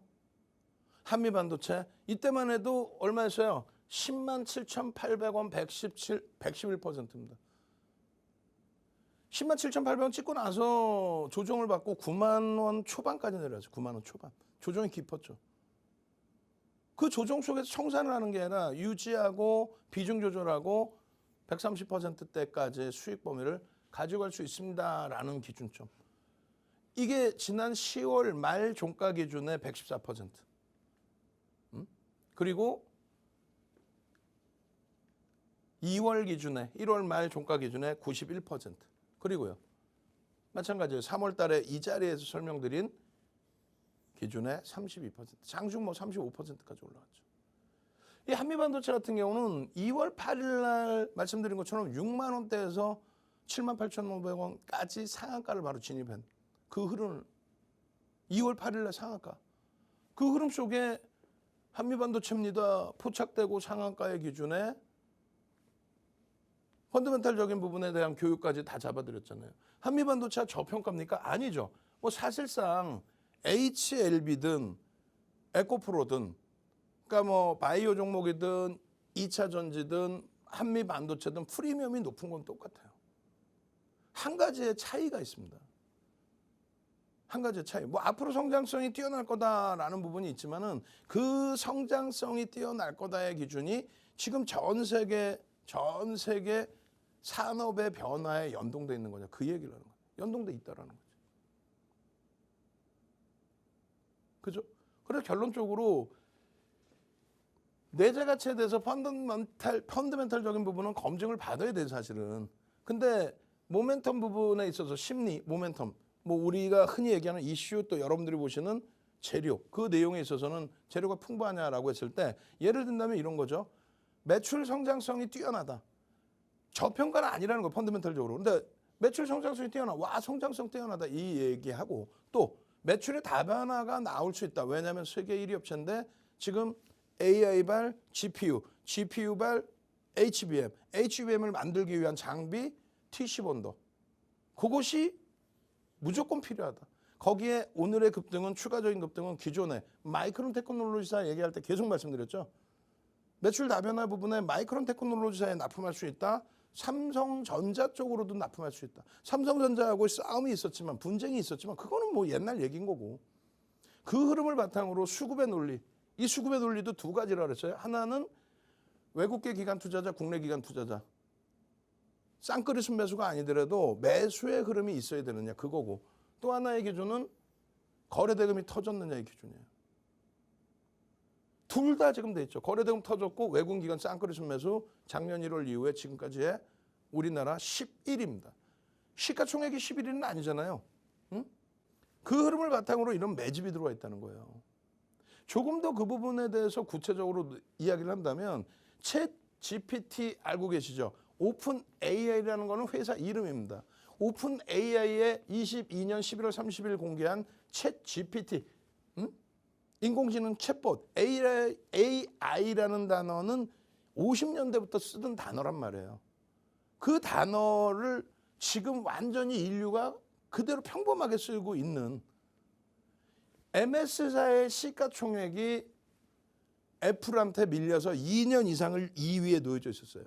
한미반도체. 이때만 해도 얼마였어요? 107,800원 111%입니다. 107,800원 찍고 나서 조정을 받고 9만 원 초반까지 내려왔어요. 9만 원 초반. 조정이 깊었죠. 그 조정 속에서 청산을 하는 게 아니라 유지하고 비중 조절하고 130%대까지의 수익 범위를 가져갈 수 있습니다라는 기준점. 이게 지난 10월 말 종가 기준의 114%. 그리고 2월 기준에 1월 말 종가 기준에 91%. 그리고요. 마찬가지예요. 3월 달에 이 자리에서 설명드린 기준에 32%. 장중 뭐 35%까지 올라갔죠. 이 한미반도체 같은 경우는 2월 8일 날 말씀드린 것처럼 6만 원대에서 78,500원까지 상한가를 바로 진입한 그 흐름, 2월 8일 날 상한가. 그 흐름 속에 한미반도체입니다. 포착되고 상한가의 기준에 펀더멘탈적인 부분에 대한 교육까지 다 잡아드렸잖아요. 한미반도체가 저평가입니까? 아니죠. 뭐 사실상 HLB든 에코프로든 그러니까 뭐 바이오 종목이든 2차 전지든 한미반도체든 프리미엄이 높은 건 똑같아요. 한 가지의 차이가 있습니다. 한 가지의 차이. 뭐 앞으로 성장성이 뛰어날 거다라는 부분이 있지만은 그 성장성이 뛰어날 거다의 기준이 지금 전 세계 산업의 변화에 연동돼 있는 거죠. 그 얘기를 하는 거예요. 연동돼 있다라는 거죠. 그죠? 그래서 결론적으로 내재 가치에 대해서 펀더멘탈적인 부분은 검증을 받아야 돼요, 사실은. 근데 모멘텀 부분에 있어서 심리, 모멘텀, 뭐 우리가 흔히 얘기하는 이슈 또 여러분들이 보시는 재료, 그 내용에 있어서는 재료가 풍부하냐라고 했을 때 예를 든다면 이런 거죠. 매출 성장성이 뛰어나다. 저평가는 아니라는 거예요, 펀더멘탈적으로. 근데 매출 성장성이 뛰어나. 와, 성장성 뛰어나다. 이 얘기하고 또 매출의 다변화가 나올 수 있다. 왜냐하면 세계 1위 업체인데 지금 AI발 GPU, GPU발 HBM, HBM을 만들기 위한 장비 TC본도. 그것이 무조건 필요하다. 거기에 오늘의 급등은 추가적인 급등은 기존의 마이크론 테크놀로지사 얘기할 때 계속 말씀드렸죠. 매출 다변화 부분에 마이크론 테크놀로지사에 납품할 수 있다. 삼성전자 쪽으로도 납품할 수 있다. 삼성전자하고 싸움이 있었지만 분쟁이 있었지만 그거는 뭐 옛날 얘기인 거고. 그 흐름을 바탕으로 수급의 논리. 이 수급의 논리도 두 가지라 그랬어요. 하나는 외국계 기관 투자자, 국내 기관 투자자. 쌍끌이 순매수가 아니더라도 매수의 흐름이 있어야 되느냐 그거고. 또 하나의 기준은 거래대금이 터졌느냐의 기준이에요. 둘 다 지금 돼 있죠. 거래대금 터졌고 외국 기관 쌍끌이 순매수 작년 1월 이후에 지금까지의 우리나라 11입니다. 시가총액이 11위는 아니잖아요. 응? 그 흐름을 바탕으로 이런 매집이 들어와 있다는 거예요. 조금 더 그 부분에 대해서 구체적으로 이야기를 한다면 챗 GPT 알고 계시죠? 오픈 AI라는 거는 회사 이름입니다. 오픈 AI의 22년 11월 30일 공개한 챗 GPT, 인공지능 챗봇, AI라는 단어는 50년대부터 쓰던 단어란 말이에요. 그 단어를 지금 완전히 인류가 그대로 평범하게 쓰고 있는 MS사의 시가총액이 애플한테 밀려서 2년 이상을 2위에 놓여져 있었어요.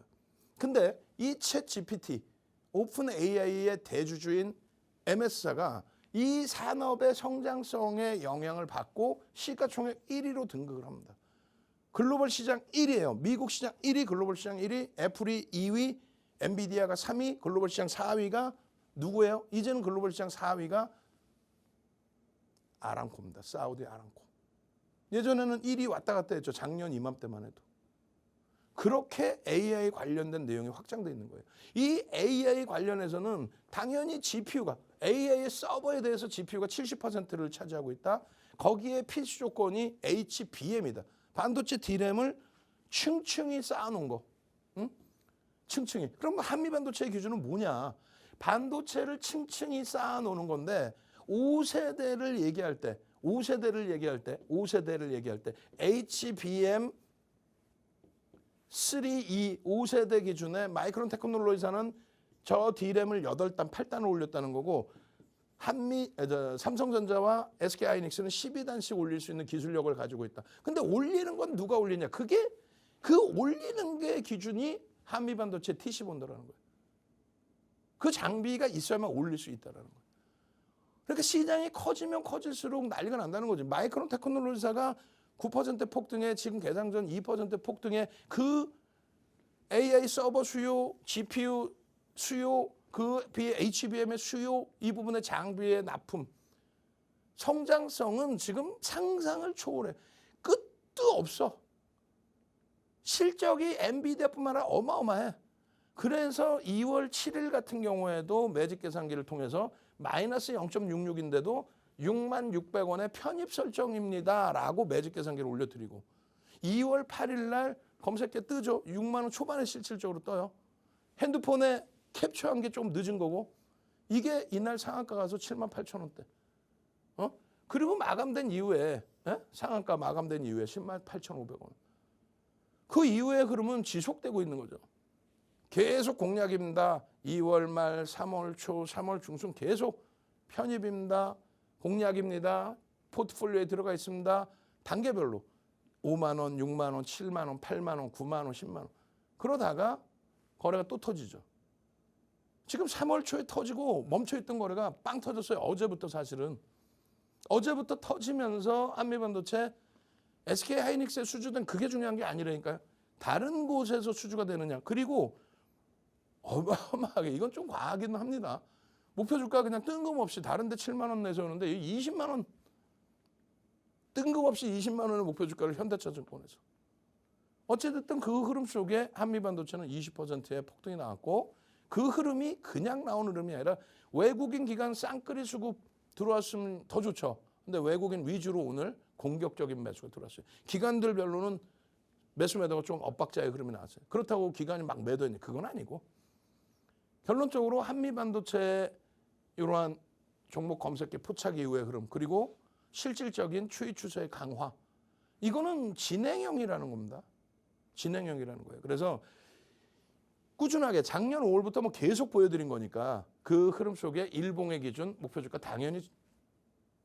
근데 이 챗 GPT, 오픈 AI의 대주주인 MS사가 이 산업의 성장성에 영향을 받고 시가총액 1위로 등극을 합니다. 글로벌 시장 1위예요. 미국 시장 1위, 글로벌 시장 1위, 애플이 2위, 엔비디아가 3위, 글로벌 시장 4위가 누구예요? 이제는 글로벌 시장 4위가 아람코입니다. 사우디 아람코. 예전에는 1위 왔다 갔다 했죠. 작년 이맘때만 해도. 그렇게 AI 관련된 내용이 확장되어 있는 거예요. 이 AI 관련해서는 당연히 GPU가 AI의 서버에 대해서 GPU가 70%를 차지하고 있다. 거기에 필수 조건이 HBM이다. 반도체 D램을 층층이 쌓아놓은 거. 응? 층층이. 그럼 한미반도체의 기준은 뭐냐? 반도체를 층층이 쌓아놓는 건데 5세대를 얘기할 때 HBM 3E 5세대 기준에 마이크론 테크놀로지사는 저 D램을 8단, 8단을 올렸다는 거고 삼성전자와 SK하이닉스는 12단씩 올릴 수 있는 기술력을 가지고 있다. 근데 올리는 건 누가 올리냐? 그게 그 올리는 게 기준이 한미반도체 TC본더라는 거예요. 그 장비가 있어야만 올릴 수 있다는 거예요. 그러니까 시장이 커지면 커질수록 난리가 난다는 거죠. 마이크론 테크놀로지사가 9% 폭등에 지금 개장 전 2% 폭등에 그 AI 서버 수요, GPU 수요, 그 HBM의 수요, 이 부분의 장비의 납품, 성장성은 지금 상상을 초월해. 끝도 없어. 실적이 엔비디아뿐만 아니라 어마어마해. 그래서 2월 7일 같은 경우에도 매직 계산기를 통해서 마이너스 0.66인데도 66,600원의 편입 설정입니다. 라고 매직 계산기를 올려드리고 2월 8일 날 검색해 뜨죠. 6만 원 초반에 실질적으로 떠요. 핸드폰에 캡처한 게 좀 늦은 거고 이게 이날 상한가 가서 78,000원대. 그리고 마감된 이후에 상한가 마감된 이후에 108,500원. 그 이후에 그러면 지속되고 있는 거죠. 계속 공략입니다. 2월 말, 3월 초, 3월 중순 계속 편입입니다. 공략입니다. 포트폴리오에 들어가 있습니다. 단계별로 5만 원, 6만 원, 7만 원, 8만 원, 9만 원, 10만 원. 그러다가 거래가 또 터지죠. 지금 3월 초에 터지고 멈춰있던 거래가 빵 터졌어요. 어제부터 사실은. 어제부터 터지면서 한미반도체 SK하이닉스에 수주된 그게 중요한 게 아니라니까요. 다른 곳에서 수주가 되느냐. 그리고 어마어마하게 이건 좀 과하긴 합니다. 목표 주가 그냥 뜬금없이 다른 데 7만 원 내세우는데 20만 원 뜬금없이 20만 원의 목표 주가를 현대차증권에서. 어쨌든 그 흐름 속에 한미반도체는 20%의 폭등이 나왔고 그 흐름이 그냥 나온 흐름이 아니라 외국인 기관 쌍끌이 수급 들어왔으면 더 좋죠. 근데 외국인 위주로 오늘 공격적인 매수가 들어왔어요. 기관들별로는 매수 매도가 좀 엇박자의 흐름이 나왔어요. 그렇다고 기관이 막 매도했니? 그건 아니고 결론적으로 한미반도체 이러한 종목 검색기 포착 이후의 흐름 그리고 실질적인 추이 추세의 강화 이거는 진행형이라는 겁니다. 진행형이라는 거예요. 그래서 꾸준하게 작년 5월부터 뭐 계속 보여드린 거니까 그 흐름 속에 일봉의 기준 목표 주가 당연히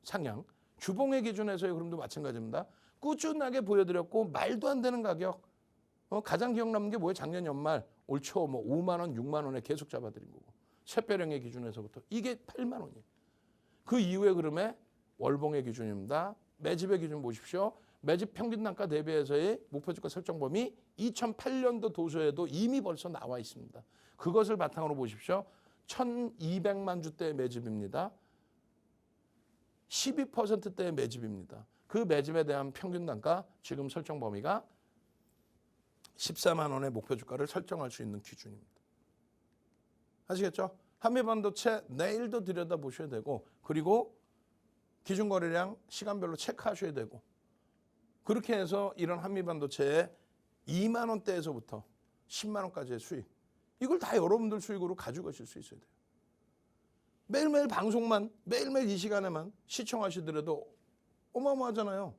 상향 주봉의 기준에서의 흐름도 마찬가지입니다. 꾸준하게 보여드렸고 말도 안 되는 가격 가장 기억 남는 게 뭐예요? 작년 연말 올 초 뭐 5만 원, 6만 원에 계속 잡아드린 거고 샛별형의 기준에서부터 이게 8만 원이에요. 그 이후의 흐름에 월봉의 기준입니다. 매집의 기준 보십시오. 매집 평균 단가 대비해서의 목표 주가 설정 범위 2008년도 도서에도 이미 벌써 나와 있습니다. 그것을 바탕으로 보십시오. 1,200만 주대의 매집입니다. 12%대의 매집입니다. 그 매집에 대한 평균 단가 지금 설정 범위가 14만 원의 목표 주가를 설정할 수 있는 기준입니다. 아시겠죠? 한미반도체 내일도 들여다보셔야 되고 그리고 기준 거래량 시간별로 체크하셔야 되고 그렇게 해서 이런 한미반도체의 2만 원대에서부터 10만 원까지의 수익 이걸 다 여러분들 수익으로 가져가실 수 있어야 돼요. 매일매일 방송만 매일매일 이 시간에만 시청하시더라도 어마어마하잖아요.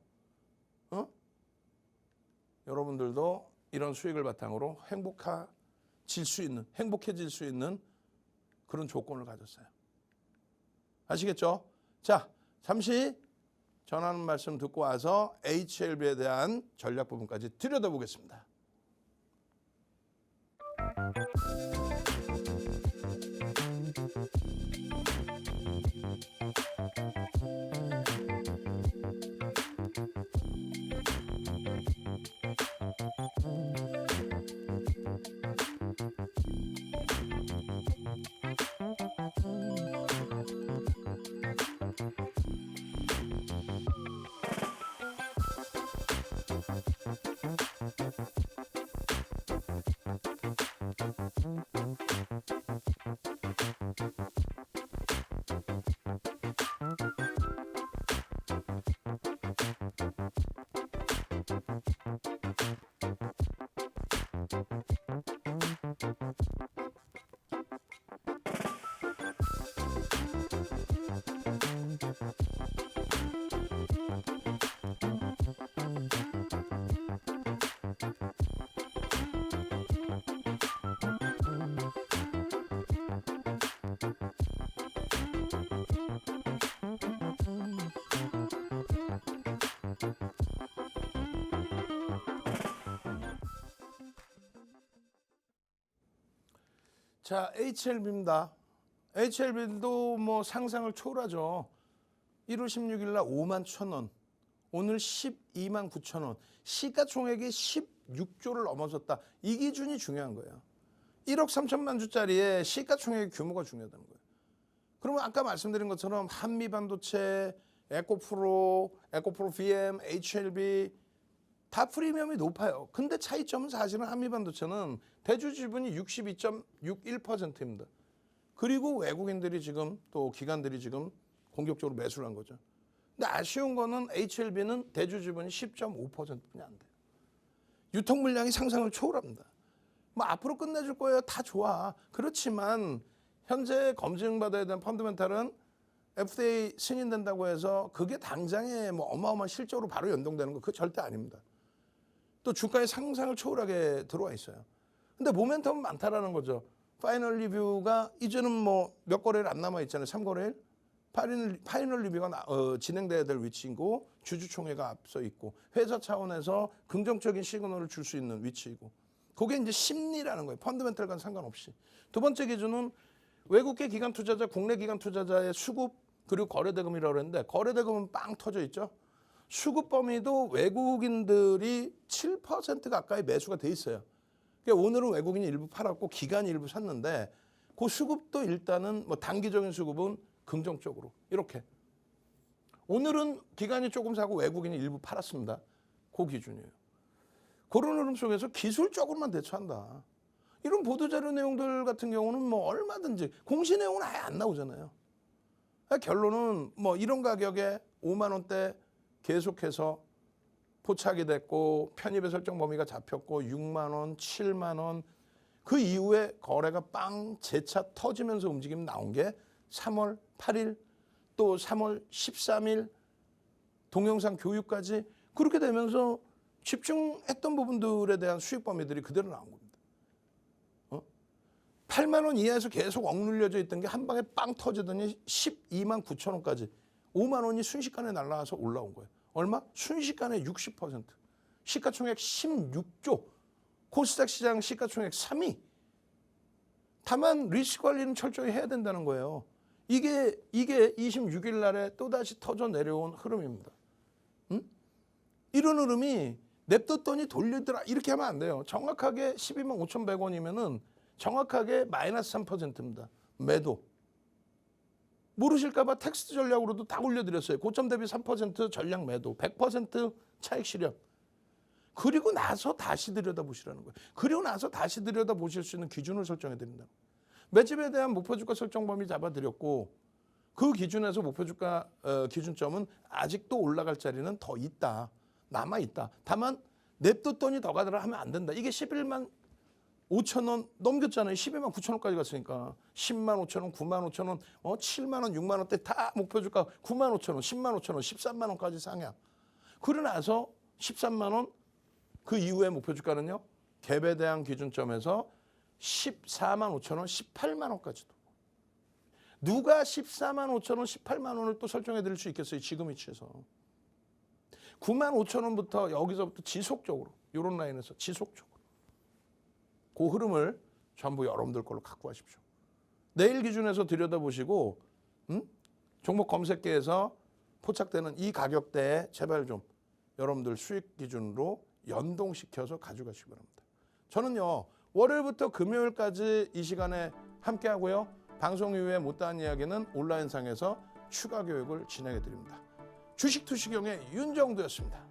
여러분들도 이런 수익을 바탕으로 행복해질 수 있는 그런 조건을 가졌어요. 아시겠죠? 자, 잠시 전하는 말씀 듣고 와서 HLB에 대한 전략 부분까지 들여다보겠습니다. 자, HLB입니다. HLB도 뭐 상상을 초월하죠. 1월 16일 날 5만 1,000원, 오늘 12만 9,000원, 시가총액이 16조를 넘어섰다. 이 기준이 중요한 거예요. 1억 3천만 주짜리의 시가총액 규모가 중요하다는 거예요. 그러면 아까 말씀드린 것처럼 한미반도체, 에코프로 VM, HLB 다 프리미엄이 높아요. 근데 차이점은 사실은 한미반도체는 대주 지분이 62.61%입니다. 그리고 외국인들이 지금 또 기관들이 지금 공격적으로 매수를 한 거죠. 근데 아쉬운 거는 HLB는 대주 지분이 10.5%뿐이 안 돼요. 유통 물량이 상상을 초월합니다. 뭐 앞으로 끝내줄 거예요. 다 좋아. 그렇지만 현재 검증받아야 되는 펀더멘탈은 FDA 승인된다고 해서 그게 당장에 뭐 어마어마한 실적으로 바로 연동되는 거 그거 절대 아닙니다. 또 주가의 상상을 초월하게 들어와 있어요. 근데 모멘텀은 많다라는 거죠. 파이널 리뷰가 이제는 뭐 몇 거래일 안 남아 있잖아요. 3거래일. 파이널 리뷰가 진행돼야 될 위치이고 주주총회가 앞서 있고 회사 차원에서 긍정적인 시그널을 줄 수 있는 위치이고 그게 이제 심리라는 거예요. 펀더멘털과는 상관없이. 두 번째 기준은 외국계 기관 투자자, 국내 기관 투자자의 수급 그리고 거래대금이라고 했는데 거래대금은 빵 터져 있죠. 수급 범위도 외국인들이 7% 가까이 매수가 돼 있어요. 그러니까 오늘은 외국인이 일부 팔았고 기관이 일부 샀는데 그 수급도 일단은 뭐 단기적인 수급은 긍정적으로 이렇게. 오늘은 기관이 조금 사고 외국인이 일부 팔았습니다. 그 기준이에요. 그런 흐름 속에서 기술적으로만 대처한다. 이런 보도자료 내용들 같은 경우는 뭐 얼마든지 공시 내용은 아예 안 나오잖아요. 결론은 뭐 이런 가격에 5만 원대 계속해서 포착이 됐고 편입의 설정 범위가 잡혔고 6만 원, 7만 원 그 이후에 거래가 빵 재차 터지면서 움직임 나온 게 3월 8일 또 3월 13일 동영상 교육까지 그렇게 되면서 집중했던 부분들에 대한 수익 범위들이 그대로 나온 겁니다. 8만 원 이하에서 계속 억눌려져 있던 게 한 방에 빵 터지더니 12만 9천 원까지 5만 원이 순식간에 날라와서 올라온 거예요. 얼마? 순식간에 60%. 시가총액 16조. 코스닥 시장 시가총액 3위. 다만 리스크 관리는 철저히 해야 된다는 거예요. 이게 26일 날에 또다시 터져 내려온 흐름입니다. 이런 흐름이 냅뒀더니 돌리더라 이렇게 하면 안 돼요. 정확하게 12만 5,100원이면은 정확하게 마이너스 3%입니다. 매도. 모르실까 봐 텍스트 전략으로도 다 올려드렸어요. 고점 대비 3% 전략 매도, 100% 차익 실현. 그리고 나서 다시 들여다보시라는 거예요. 그리고 나서 다시 들여다보실 수 있는 기준을 설정해 드린다. 매집에 대한 목표주가 설정 범위 잡아드렸고 그 기준에서 목표주가 기준점은 아직도 올라갈 자리는 더 있다. 남아있다. 다만 냅뒀더니 더 가더라 하면 안 된다. 이게 11만 5천 원 넘겼잖아요. 12만 9천 원까지 갔으니까 10만 5천 원, 9만 5천 원, 7만 원, 6만 원대 다 목표주가 9만 5천 원, 10만 5천 원, 13만 원까지 상향. 그러고 나서 13만 원 그 이후에 목표주가는요. 갭에 대한 기준점에서 14만 5천 원, 18만 원까지도. 누가 14만 5천 원, 18만 원을 또 설정해 드릴 수 있겠어요. 지금 위치에서. 9만 5천 원부터 여기서부터 지속적으로 이런 라인에서 지속적으로 그 흐름을 전부 여러분들 걸로 갖고 가십시오. 내일 기준에서 들여다보시고 종목 검색계에서 포착되는 이 가격대에 제발 좀 여러분들 수익 기준으로 연동시켜서 가져가시기 바랍니다. 저는요. 월요일부터 금요일까지 이 시간에 함께하고요. 방송 이후에 못다한 이야기는 온라인상에서 추가 교육을 진행해 드립니다. 주식투시경의 윤정두였습니다.